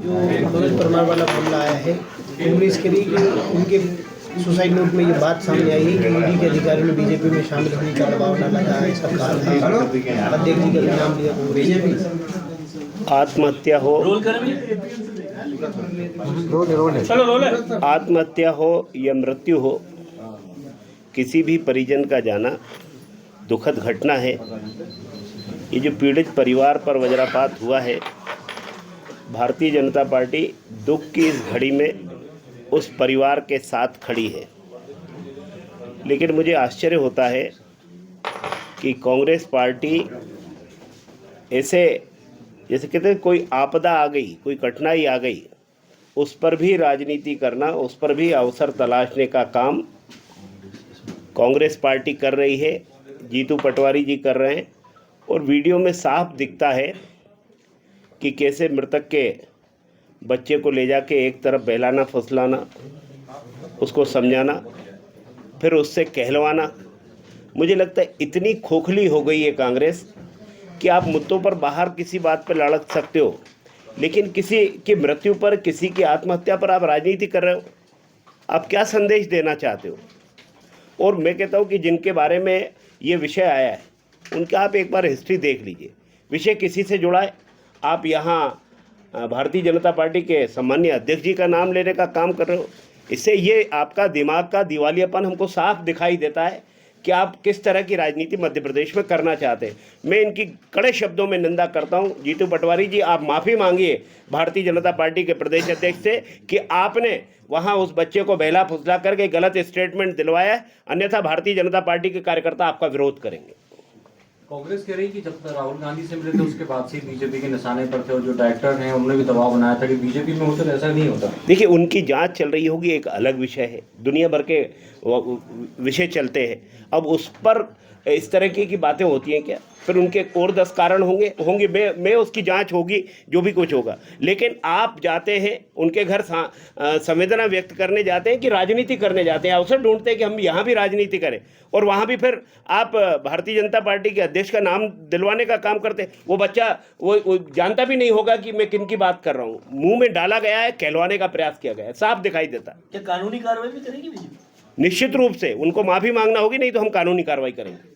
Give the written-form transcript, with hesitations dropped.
जो मनोज परमार वाला मामला आया है, कांग्रेस के लिए कि उनके सुसाइड नोट में ये बात सामने आई है कि ईडी के अधिकारियों ने बीजेपी में शामिल होने का दबाव डाला है, ऐसा कहा है। अध्यक्ष जी का नाम लिया कांग्रेस। आत्महत्या हो, आत्महत्या हो या मृत्यु हो, किसी भी परिजन का जाना दुखद घटना है। ये जो पीड़ित परिवार पर वज्रपात हुआ है, भारतीय जनता पार्टी दुख की इस घड़ी में उस परिवार के साथ खड़ी है। लेकिन मुझे आश्चर्य होता है कि कांग्रेस पार्टी ऐसे जैसे कहते हैं कोई आपदा आ गई, कोई कठिनाई आ गई, उस पर भी राजनीति करना, उस पर भी अवसर तलाशने का काम कांग्रेस पार्टी कर रही है। जीतू पटवारी जी कर रहे हैं और वीडियो में साफ दिखता है कि कैसे मृतक के बच्चे को ले जाके एक तरफ बहलाना फुसलाना, उसको समझाना, फिर उससे कहलवाना। मुझे लगता है इतनी खोखली हो गई है कांग्रेस कि आप मुद्दों पर बाहर किसी बात पर लड़क सकते हो, लेकिन किसी की मृत्यु पर, किसी की आत्महत्या पर आप राजनीति कर रहे हो। आप क्या संदेश देना चाहते हो? और मैं कहता हूँ कि जिनके बारे में ये विषय आया है उनका आप एक बार हिस्ट्री देख लीजिए। विषय किसी से जुड़ा है, आप यहाँ भारतीय जनता पार्टी के सम्मानीय अध्यक्ष जी का नाम लेने का काम कर रहे हो। इससे ये आपका दिमाग का दिवालियापन हमको साफ दिखाई देता है कि आप किस तरह की राजनीति मध्य प्रदेश में करना चाहते हैं। मैं इनकी कड़े शब्दों में निंदा करता हूं। जीतू पटवारी जी, आप माफ़ी मांगिए भारतीय जनता पार्टी के प्रदेश अध्यक्ष से कि आपने वहां उस बच्चे को बहला फुसला करके गलत स्टेटमेंट दिलवाया, अन्यथा भारतीय जनता पार्टी के कार्यकर्ता आपका विरोध करेंगे। कांग्रेस कह रही कि जब राहुल गांधी से मिले थे उसके बाद से बीजेपी के निशाने पर थे और जो डायरेक्टर हैं उन्होंने भी दबाव बनाया था कि बीजेपी में होते तो ऐसा नहीं होता। देखिए, उनकी जांच चल रही होगी, एक अलग विषय है, दुनिया भर के विषय चलते हैं। अब उस पर इस तरह की बातें होती हैं क्या? फिर उनके और 10 कारण होंगे मैं उसकी जांच होगी, जो भी कुछ होगा। लेकिन आप जाते हैं उनके घर संवेदना व्यक्त करने जाते हैं कि राजनीति करने जाते हैं, अवसर ढूंढते हैं कि हम यहाँ भी राजनीति करें, और वहाँ भी फिर आप भारतीय जनता पार्टी के अध्यक्ष का नाम दिलवाने का काम करते हैं। वो बच्चा वो जानता भी नहीं होगा कि मैं किन की बात कर रहा हूँ। मुँह में डाला गया है, कहलवाने का प्रयास किया गया है, साफ दिखाई देता है। क्या कानूनी कार्रवाई भी करेगी बीजेपी? निश्चित रूप से उनको माफ़ी मांगना होगी, नहीं तो हम कानूनी कार्रवाई करेंगे।